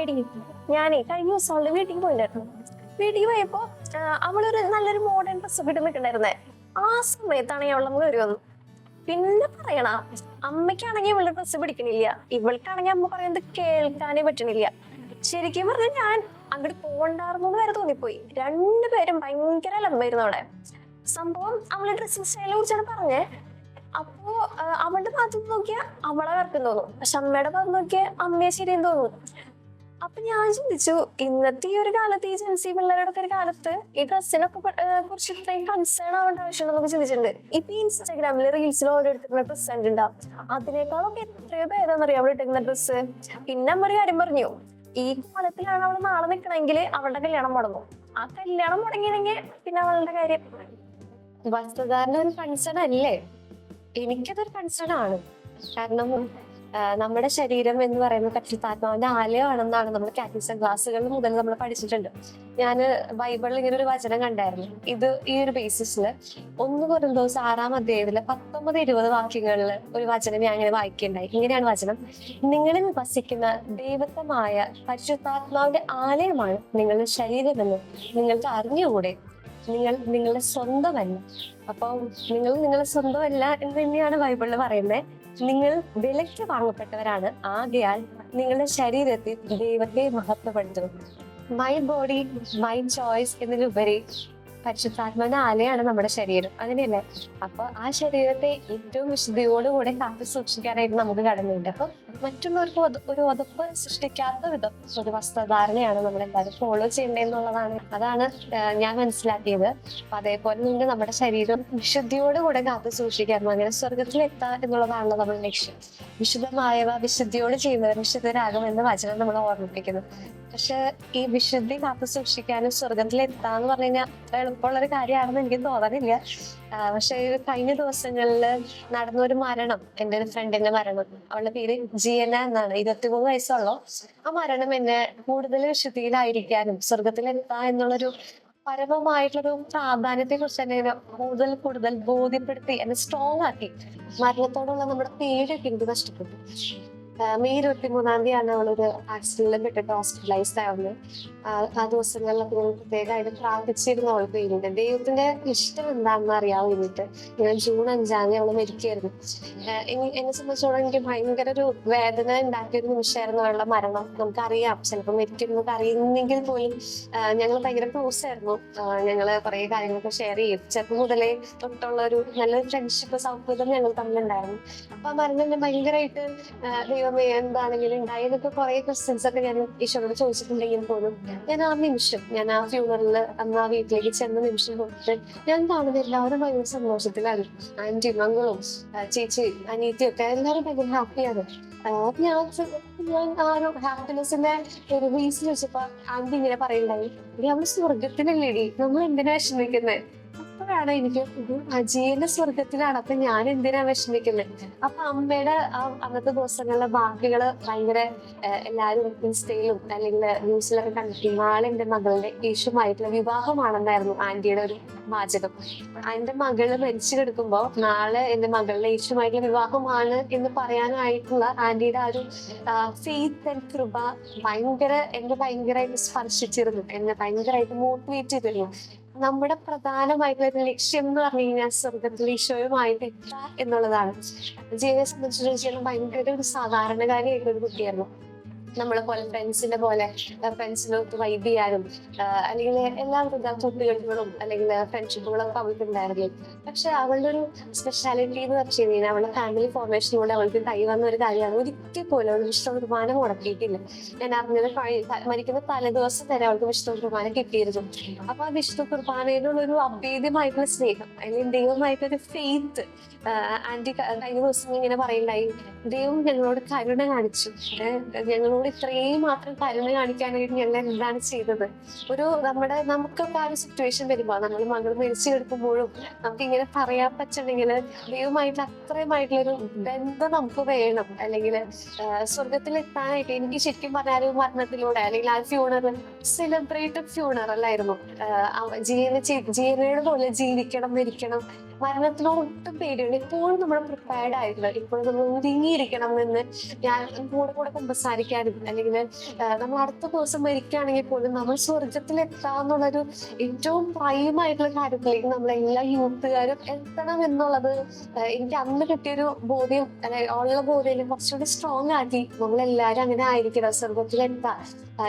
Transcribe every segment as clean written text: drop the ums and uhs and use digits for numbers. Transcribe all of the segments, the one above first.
എടി, ഞാനേ കഴിഞ്ഞ ദിവസം അവളുടെ വീട്ടിൽ പോയിണ്ടായിരുന്നു. വീട്ടിൽ പോയപ്പോ അവളൊരു നല്ലൊരു മോഡേൺ ഡ്രസ് ഒക്കെ ഇട്ട് നിൽക്കണ്ടായിരുന്നേ. ആ സമയത്താണ് അവളെ കയറി വന്നു. പിന്നെ പറയണ, അമ്മയ്ക്കാണെങ്കിൽ ഇവളുടെ ഡ്രസ്സ് പിടിക്കണില്ല, ഇവൾക്കാണെങ്കിൽ അമ്മ പറയുന്നത് കേൾക്കാനേ പറ്റണില്ല. ശരിക്കും പറഞ്ഞാൽ ഞാൻ അങ്ങോട്ട് പോകണ്ടായിരുന്നു വരെ തോന്നിപ്പോയി. രണ്ടുപേരും ഭയങ്കര ലംബായിരുന്നു അവിടെ. സംഭവം അവളുടെ ഡ്രസ്സിംഗ് സ്റ്റൈലിനെ കുറിച്ചാണ് പറഞ്ഞേ. അപ്പോ അവളുടെ ഭാഗത്ത് നോക്കിയാ അവളെ വർക്കും തോന്നും, പക്ഷെ അമ്മയുടെ ഭാഗത്ത് നോക്കിയാൽ അമ്മയെ ശരിയെന്ന് തോന്നും. അപ്പൊ ഞാൻ ചിന്തിച്ചു, ഇന്നത്തെ ഈ ഒരു കാലത്ത്, ഈ ജെൻസി പിള്ളേരുടെ ഒരു കാലത്ത് ഈ ഡ്രസ്സിനൊക്കെ കുറിച്ച് ഇത്രയും കൺസേൺ ആവേണ്ട ആവശ്യമുണ്ടെന്നൊക്കെ ചിന്തിച്ചിട്ടുണ്ട്. ഇപ്പൊ ഈ ഇൻസ്റ്റാഗ്രാമിൽ റീൽസിൽ ഓരോരുത്തരുടെ ഡ്രസ്സ് കണ്ടിട്ടുണ്ടാവും. അതിനേക്കാളൊക്കെ എത്രയോ ഭേദമെന്നറിയാം അവൾ ഇട്ടിരുന്ന ഡ്രസ്സ്. പിന്നെ അമ്മ ഒരു കാര്യം പറഞ്ഞു, ഈ കോലത്തിലാണ് അവൾ നാളെ നിൽക്കണമെങ്കിൽ അവളുടെ കല്യാണം മുടങ്ങും. ആ കല്യാണം മുടങ്ങിയില്ലെങ്കിൽ പിന്നെ അവളുടെ കാര്യം. വസ്ത്രധാരണ ഒരു കൺസേൺ അല്ലേ? എനിക്കതൊരു കൺസേൺ ആണ്. കാരണം നമ്മുടെ ശരീരം എന്ന് പറയുന്നത് പരിശുദ്ധാത്മാവിന്റെ ആലയമാണെന്നാണ് നമ്മൾ കാറ്റഗിസം ക്ലാസ്സുകളിൽ മുതൽ നമ്മൾ പഠിച്ചിട്ടുണ്ട്. ഞാൻ ബൈബിളിൽ ഇങ്ങനെ ഒരു വചനം കണ്ടായിരുന്നു. ഇത് ഈ ഒരു ബേസിസിൽ 1 കൊരിന്തോസ് 6-ാം അധ്യായത്തിലെ 19-20 വാക്യങ്ങളിൽ ഒരു വചനം ഞാൻ ഇങ്ങനെ വായിക്കുകയുണ്ടായി. ഇങ്ങനെയാണ് വചനം: നിങ്ങളിൽ വസിക്കുന്ന ദൈവത്വമായ പരിശുദ്ധാത്മാവിന്റെ ആലയമാണ് നിങ്ങളുടെ ശരീരമെന്ന് നിങ്ങൾക്ക് അറിഞ്ഞുകൂടെ? നിങ്ങൾ നിങ്ങളുടെ സ്വന്തമല്ല. അപ്പോൾ നിങ്ങളുടെ സ്വന്തമല്ല എന്ന് തന്നെയാണ് ബൈബിളിൽ പറയുന്നത്. നിങ്ങൾ വിലയ്ക്ക് വാങ്ങപ്പെട്ടവരാണ്, ആകയാൽ നിങ്ങളുടെ ശരീരത്തിൽ ദൈവത്തെ മഹത്വപ്പെടുത്തുന്നു. മൈ ബോഡി മൈ ചോയ്സ് എന്നതിലുപരി പരിശുദ്ധാത്മാവിന്റെ ആലയാണ് നമ്മുടെ ശരീരം, അങ്ങനെയല്ലേ? അപ്പൊ ആ ശരീരത്തെ ഏറ്റവും വിശുദ്ധിയോടുകൂടെ കാത്തു സൂക്ഷിക്കാനായിട്ട് നമുക്ക് കടമയുണ്ട്. അപ്പൊ മറ്റുള്ളവർക്ക് ഒരു ഒതപ്പ് സൃഷ്ടിക്കാത്ത വിധം ഒരു വസ്ത്രധാരണയാണ് നമ്മൾ എല്ലാവരും ഫോളോ ചെയ്യേണ്ടതെന്നുള്ളതാണ്. അതാണ് ഞാൻ മനസ്സിലാക്കിയത്. അപ്പൊ അതേപോലെ തന്നെ നമ്മുടെ ശരീരം വിശുദ്ധിയോടുകൂടെ കാത്തു സൂക്ഷിക്കാനും അങ്ങനെ സ്വർഗത്തിലെത്താം എന്നുള്ളതാണല്ലോ നമ്മുടെ ലക്ഷ്യം. വിശുദ്ധമായവ വിശുദ്ധിയോട് ചെയ്യുന്നവർ വിശുദ്ധരാകും എന്ന വചനം നമ്മൾ ഓർമ്മിപ്പിക്കുന്നു. പക്ഷെ ഈ വിശുദ്ധി കാത്തു സൂക്ഷിക്കാനും സ്വർഗത്തിലെത്താന്ന് പറഞ്ഞു കഴിഞ്ഞാൽ അത്ര എളുപ്പമുള്ളൊരു കാര്യമാണെന്ന് എനിക്ക് തോന്നണില്ല. പക്ഷെ കഴിഞ്ഞ ദിവസങ്ങളിൽ നടന്നൊരു മരണം, എൻ്റെ ഒരു ഫ്രണ്ടിന്റെ മരണം, അവളുടെ പേര് ജിയന എന്നാണ്, 23 വയസ്സുള്ളൂ. ആ മരണം എന്നെ കൂടുതൽ വിശുദ്ധിയിലായിരിക്കാനും സ്വർഗത്തിലെത്താ എന്നുള്ളൊരു പരമമായിട്ടുള്ളൊരു പ്രാധാന്യത്തെ കുറിച്ച് തന്നെ കൂടുതൽ ബോധ്യപ്പെടുത്തി എന്നെ സ്ട്രോങ് ആക്കി. മരണത്തോടുള്ള നമ്മുടെ പേരൊക്കെ എനിക്ക് നഷ്ടപ്പെട്ടു. മെയ് 23-ാം തീയതിയാണ് അവളൊരു ആക്സിഡന്റിൽ പെട്ടിട്ട് ഹോസ്പിറ്റലൈസ്ഡ് ആവുന്നത്. ആ ദിവസങ്ങളിലൊക്കെ ഞാൻ പ്രത്യേകമായിട്ട് പ്രാർത്ഥിച്ചിരുന്നു അവൾക്ക് വേണ്ടിയിട്ട്, ദൈവത്തിന്റെ ഇഷ്ടം എന്താണെന്ന് അറിയാൻ വേണ്ടിയിട്ട്. ഞാൻ ജൂൺ 5-ാം തീയതി അവള് മരിക്കുകയായിരുന്നു. എന്നെ സംബന്ധിച്ചോളം എനിക്ക് ഭയങ്കര ഒരു വേദന ഉണ്ടാക്കിയൊരു നിമിഷമായിരുന്നു അവളുടെ മരണം. നമുക്കറിയാം ചിലപ്പോൾ മരിക്കുന്നത് അറിയുന്നെങ്കിൽ പോലും ഞങ്ങൾ ഭയങ്കര ക്ലോസ് ആയിരുന്നു. ഞങ്ങള് കുറെ കാര്യങ്ങളൊക്കെ ഷെയർ ചെയ്യും. ചെറുപ്പം മുതലേ തൊട്ടുള്ള ഒരു നല്ലൊരു ഫ്രണ്ട്ഷിപ്പ് സൗഹൃദം ഞങ്ങൾ തമ്മിലുണ്ടായിരുന്നു. അപ്പൊ ആ മരണം എന്നെ ഭയങ്കരമായിട്ട് ദൈവമേ എന്താണെങ്കിലും ഉണ്ടായതൊക്കെ കുറെ ക്വസ്റ്റ്യൻസ് ഒക്കെ ഞാൻ ഈശോയോട് ചോദിച്ചിട്ടുണ്ടെങ്കിൽ പോലും ഞാൻ ആ നിമിഷം, ഞാൻ ആ ഫ്യൂണറിൽ അന്ന് ആ വീട്ടിലേക്ക് ചെന്ന നിമിഷം തൊട്ട് ഞാൻ കാണുന്ന എല്ലാവരും ഭയങ്കര സന്തോഷത്തിലാണ്. ആന്റി മംഗളും ചേച്ചി അനീറ്റിയും ഒക്കെ എല്ലാവരും ഭയങ്കര ഹാപ്പിയാണ്. ഞാൻ ആ ഒരു ഹാപ്പിനെസിന്റെ ഒരു റീസൺ വെച്ചപ്പോ ആന്റി ഇങ്ങനെ പറയുണ്ടായി, അവള് സ്വർഗത്തിലല്ലേടി, നമ്മൾ എന്തിനാ വിഷമിക്കുന്നത്? അപ്പോഴാണ് എനിക്ക് അജീന്റെ സ്വർഗത്തിലാണ്, അപ്പൊ ഞാൻ എന്തിനാ വിഷമിക്കുന്നത്? അപ്പൊ അമ്മയുടെ അന്നത്തെ ദിവസങ്ങളിലെ ബാക്കികള് ഭയങ്കര എല്ലാരും ഇൻസ്റ്റയിലും അല്ലെങ്കിൽ ന്യൂസിലൊക്കെ കണ്ടിട്ട് നാളെ എന്റെ മകളുടെ യേശുമായിട്ടുള്ള വിവാഹമാണെന്നായിരുന്നു ആന്റിയുടെ ഒരു വാചകം. എന്റെ മകള് മരിച്ചു കിടക്കുമ്പോ നാളെ എന്റെ മകളുടെ യേശുമായിട്ടുള്ള വിവാഹമാണ് എന്ന് പറയാനായിട്ടുള്ള ആന്റിയുടെ ആ ഒരു ഫെയ്ത്ത് ആൻഡ് കൃപ എന്നെ ഭയങ്കരമായിട്ട് സ്പർശിച്ചിരുന്നു, എന്നെ ഭയങ്കരമായിട്ട് മോട്ടിവേറ്റ് ചെയ്തിരുന്നു. നമ്മുടെ പ്രധാനമായിട്ടുള്ള ലക്ഷ്യം എന്ന് പറഞ്ഞു കഴിഞ്ഞാൽ സ്വർഗത്തിൽ ഈശോയുമായിട്ട് എത്തുക എന്നുള്ളതാണ്. ജീവിതത്തെ സംബന്ധിച്ചിടത്തോളം ഭയങ്കര ഒരു സാധാരണക്കാരിയായിട്ടുള്ള ഒരു കുട്ടിയായിരുന്നു. നമ്മളെ പോലെ ഫ്രണ്ട്സിനൊത്ത് വൈബ് ചെയ്യാനും അല്ലെങ്കിൽ എല്ലാവരും കുട്ടികളും അല്ലെങ്കിൽ ഫ്രണ്ട്ഷിപ്പുകളൊക്കെ അവൾക്ക് ഉണ്ടായിരുന്നു. പക്ഷെ അവളുടെ ഒരു സ്പെഷ്യാലിറ്റി എന്ന് വെച്ച് കഴിഞ്ഞാൽ അവളുടെ ഫാമിലി ഫോർമേഷനിലൂടെ അവൾക്ക് കൈ വന്ന ഒരു കാര്യമാണ്, ഒരിക്കൽ പോലും അവൾ വിശുദ്ധ കുർബാന മുടക്കിയിട്ടില്ല. ഞാൻ അറിഞ്ഞത് മരിക്കുന്ന തലേദിവസം വരെ അവൾക്ക് വിശുദ്ധ കുർബാന കിട്ടിയിരുന്നു. അപ്പൊ ആ വിശുദ്ധ കുർബാനയിലുള്ള ഒരു അഭേദ്യമായിട്ടുള്ള സ്നേഹം അല്ലെങ്കിൽ ദൈവമായിട്ടൊരു ഫെയ്ത്ത് ആന്റി കഴിഞ്ഞ ദിവസം ഇങ്ങനെ പറയുണ്ടായി, ദൈവം ഞങ്ങളോട് കരുണ കാണിച്ചു, ഞങ്ങളോട് ഇത്രയും മാത്രം കരുണ കാണിക്കാനായിട്ട് ഞങ്ങൾ എന്താണ് ചെയ്തത്? നമുക്കൊക്കെ ആ ഒരു സിറ്റുവേഷൻ വരുമ്പോ നമ്മൾ മകൾ മരിച്ചു കിടക്കുമ്പോഴും നമുക്ക് ഇങ്ങനെ പറയാൻ പറ്റുന്നെങ്കിൽ ദൈവമായിട്ട് അത്രയുമായിട്ടുള്ളൊരു ബന്ധം നമുക്ക് വേണം. അല്ലെങ്കിൽ സ്വർഗത്തിൽ എത്താനായിട്ട് എനിക്ക് ശരിക്കും പറഞ്ഞാൽ മരണത്തിലൂടെ അല്ലെങ്കിൽ ആ ഫ്യൂണറൽ സെലിബ്രേറ്റഡ് ഫ്യൂണറൽ ആയിരുന്നു. ജീവനയുടെ പോലെ ജീവിക്കണം, മരിക്കണം മരണത്തിനോട് ഒട്ടും പേടിയുണ്ട്. ഇപ്പോഴും നമ്മൾ പ്രിപ്പയർഡ് ആയിട്ടില്ല. ഇപ്പോഴും നമ്മൾ ഒതുങ്ങിയിരിക്കണം എന്ന് ഞാൻ കൂടെ സംസാരിക്കാനും, അല്ലെങ്കിൽ നമ്മൾ അടുത്ത ദിവസം മരിക്കുകയാണെങ്കിൽ പോലും നമ്മൾ സ്വർഗത്തിൽ എത്താന്നുള്ളൊരു ഏറ്റവും പ്രൈമായിട്ടുള്ള കാര്യത്തിലേക്ക് നമ്മളെല്ലാ യൂത്തുകാരും എത്തണം എന്നുള്ളത് എനിക്ക് അന്ന് കിട്ടിയൊരു ബോധ്യം, അല്ലെങ്കിൽ ഉള്ള ബോധ്യം കുറച്ചുകൂടി സ്ട്രോങ് ആക്കി നമ്മളെല്ലാരും അങ്ങനെ ആയിരിക്കണം. സ്വർഗത്തിലെത്താൻ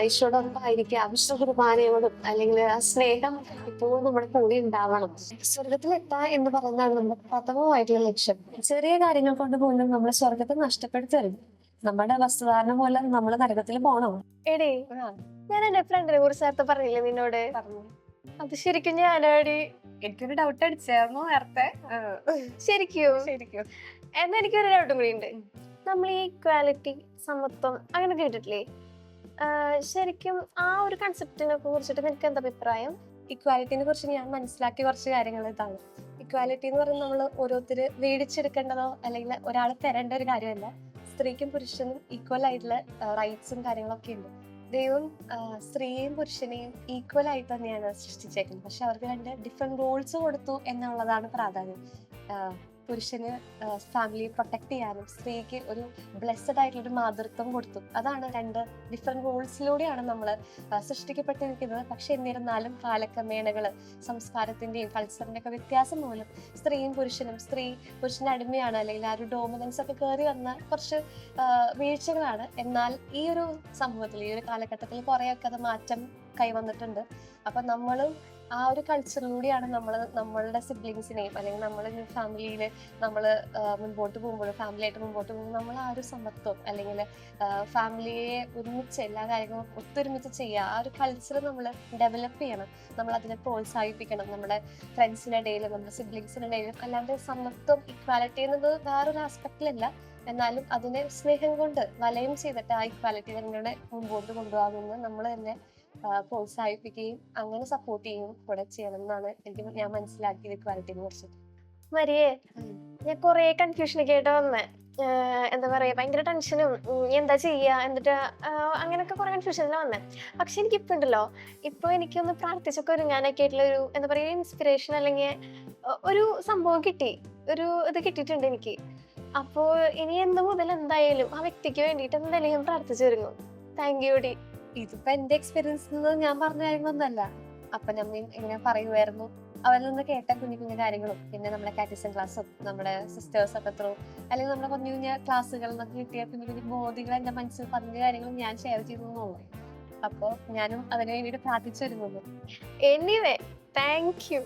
ഈശോടൊപ്പം ആയിരിക്കുക, വിശുദ്ധ കുർബാനയോടും അല്ലെങ്കിൽ ആ സ്നേഹം ഇപ്പോഴും നമ്മുടെ കൂടെ ഉണ്ടാവണം. സ്വർഗത്തിലെത്താ എന്ന് പറയുന്നതാണ് നമ്മുടെ പ്രഥമമായിട്ടുള്ള ലക്ഷ്യം. ചെറിയ കാര്യങ്ങൾ കൊണ്ട് പോലും നമ്മൾ സ്വർഗത്തെ നഷ്ടപ്പെടുത്തരുത്. നമ്മുടെ വസ്ത്രധാരണം പോലെ നമ്മൾ നരകത്തിൽ പോകണോ? എടേ, ഞാൻ എന്റെ ഫ്രണ്ടിനെ കുറിച്ച് നേരത്തെ പറഞ്ഞില്ലേ നിന്നോട്? അത് ശരിക്കും ഞാനാടി. എനിക്കൊരു ഡൗട്ട് അടിച്ചായിരുന്നു നേരത്തെ. ശരിക്കും എന്നാ എനിക്കൊരു ഡൗട്ടും കൂടി ഉണ്ട്. നമ്മൾ ഈ ഇക്വാലിറ്റി, സമത്വം അങ്ങനെ കേട്ടിട്ടില്ലേ? ശരിക്കും ആ ഒരു കൺസെപ്റ്റിനെ കുറിച്ചിട്ട് നിനക്ക് എന്താ അഭിപ്രായം? ഇക്വാലിറ്റിനെ കുറിച്ച് ഞാൻ മനസ്സിലാക്കിയ കുറച്ച് കാര്യങ്ങൾ ഇതാണ്. ഇക്വാലിറ്റി എന്ന് പറയുന്നത് നമ്മൾ ഓരോരുത്തര് മേടിച്ചെടുക്കേണ്ടതോ അല്ലെങ്കിൽ ഒരാൾ തരേണ്ട ഒരു കാര്യമല്ല. സ്ത്രീക്കും പുരുഷനും ഈക്വൽ ആയിട്ടുള്ള റൈറ്റ്സും കാര്യങ്ങളൊക്കെ ഉണ്ട്. ദൈവം സ്ത്രീയെയും പുരുഷനെയും ഈക്വൽ ആയിട്ട് തന്നെയാണ് സൃഷ്ടിച്ചേക്കുന്നത്. പക്ഷെ അവർക്ക് രണ്ട് ഡിഫറെന്റ് റോൾസ് കൊടുത്തു എന്നുള്ളതാണ് പ്രാധാന്യം. പുരുഷന് ഫാമിലിയെ പ്രൊട്ടക്ട് ചെയ്യാനും സ്ത്രീക്ക് ഒരു ബ്ലെസ്സഡ് ആയിട്ടുള്ളൊരു മാതൃത്വം കൊടുത്തു. അതാണ് രണ്ട് ഡിഫറെന്റ് റോൾസിലൂടെയാണ് നമ്മൾ സൃഷ്ടിക്കപ്പെട്ടിരിക്കുന്നത്. പക്ഷെ എന്നിരുന്നാലും കാലക്രമേണകള് സംസ്കാരത്തിന്റെയും കൾച്ചറിന്റെ ഒക്കെ വ്യത്യാസം മൂലം സ്ത്രീയും പുരുഷനും, സ്ത്രീ പുരുഷന്റെ അടിമയാണ് അല്ലെങ്കിൽ ആ ഒരു ഡോമിനൻസ് ഒക്കെ കയറി വന്ന കുറച്ച് വീഴ്ചകളാണ്. എന്നാൽ ഈ ഒരു സമൂഹത്തിൽ, ഈ ഒരു കാലഘട്ടത്തിൽ കുറെയൊക്കെ അത് മാറ്റം കൈവന്നിട്ടുണ്ട്. അപ്പൊ നമ്മളും ആ ഒരു കൾച്ചറിലൂടെയാണ് നമ്മളുടെ സിബ്ലിങ്സിനെയും അല്ലെങ്കിൽ നമ്മൾ ഫാമിലിയിൽ നമ്മൾ മുൻപോട്ട് പോകുമ്പോൾ, ഫാമിലി ആയിട്ട് മുമ്പോട്ട് പോകുമ്പോൾ നമ്മൾ ആ ഒരു സമത്വം അല്ലെങ്കിൽ ഫാമിലിയെ ഒരുമിച്ച് എല്ലാ കാര്യങ്ങളും ഒത്തൊരുമിച്ച് ചെയ്യുക, ആ ഒരു കൾച്ചർ നമ്മൾ ഡെവലപ്പ് ചെയ്യണം. നമ്മൾ അതിനെ പ്രോത്സാഹിപ്പിക്കണം. നമ്മുടെ ഫ്രണ്ട്സിന്റെ ഇടയിലും നമ്മുടെ സിബ്ലിങ്സിന്റെ ഇടയിലും. അല്ലാണ്ട് സമത്വം, ഇക്വാലിറ്റി എന്നത് വേറൊരു ആസ്പെക്റ്റിലല്ല. എന്നാലും അതിനെ സ്നേഹം കൊണ്ട് വലയം ചെയ്തിട്ട് ആ ഇക്വാലിറ്റി തന്നെ മുമ്പോട്ട് കൊണ്ടുപോകുന്നത് നമ്മൾ തന്നെ പ്രോത്സാഹിപ്പിക്കുകയും അങ്ങനെ സപ്പോർട്ട് ചെയ്യുകയും കൂടെ ചെയ്യണം എന്നാണ് ഞാൻ മനസ്സിലാക്കിയത് ഇക്വാലിറ്റിനെ കുറിച്ച്. മരിയേ, ഞാൻ കൊറേ കൺഫ്യൂഷനൊക്കെ ആയിട്ട് വന്നേ. എന്താ പറയാ, ഭയങ്കര ടെൻഷനും എന്താ ചെയ്യാ എന്നിട്ട് അങ്ങനെയൊക്കെ കുറെ കൺഫ്യൂഷനിൽ വന്നേ. പക്ഷെ എനിക്ക് ഇപ്പൊ ഉണ്ടല്ലോ, ഇപ്പൊ എനിക്കൊന്ന് പ്രാർത്ഥിച്ചൊക്കെ ഒരുങ്ങാനൊക്കെ ആയിട്ടുള്ള ഒരു എന്താ പറയാ ഇൻസ്പിറേഷൻ അല്ലെങ്കിൽ ഒരു സംഭവം കിട്ടി, ഒരു ഇത് കിട്ടിയിട്ടുണ്ട് എനിക്ക്. അപ്പോ ഇനി എന്ന് മുതൽ എന്തായാലും ആ വ്യക്തിക്ക് വേണ്ടിയിട്ട് എന്തായാലും ഞാൻ പ്രാർത്ഥിച്ചു ഒരുങ്ങും. Thank you D. ഇതിപ്പോ എന്റെ എക്സ്പീരിയൻസ് ഞാൻ പറഞ്ഞ കാര്യങ്ങളൊന്നല്ല. അപ്പനമ്മയും ഇങ്ങനെ പറയുമായിരുന്നു. അവരിൽ നിന്ന് കേട്ട കുഞ്ഞു കാര്യങ്ങളും പിന്നെ നമ്മുടെ കാറ്റഗറിസം ക്ലാസ്സും നമ്മുടെ സിസ്റ്റേഴ്സ് ഒക്കെ ത്രൂ അല്ലെങ്കിൽ നമ്മുടെ കുഞ്ഞു ക്ലാസ്സുകളിൽ നിന്നൊക്കെ കിട്ടിയ കുഞ്ഞു ബോധ്യങ്ങൾ എന്റെ മനസ്സിൽ പറഞ്ഞ കാര്യങ്ങളും ഞാൻ ഷെയർ ചെയ്തു തോന്നി. അപ്പൊ ഞാനും അതിനു വേണ്ടിയിട്ട് പ്രാർത്ഥിച്ചു വരുന്നുള്ളൂ. Anyway, thank you.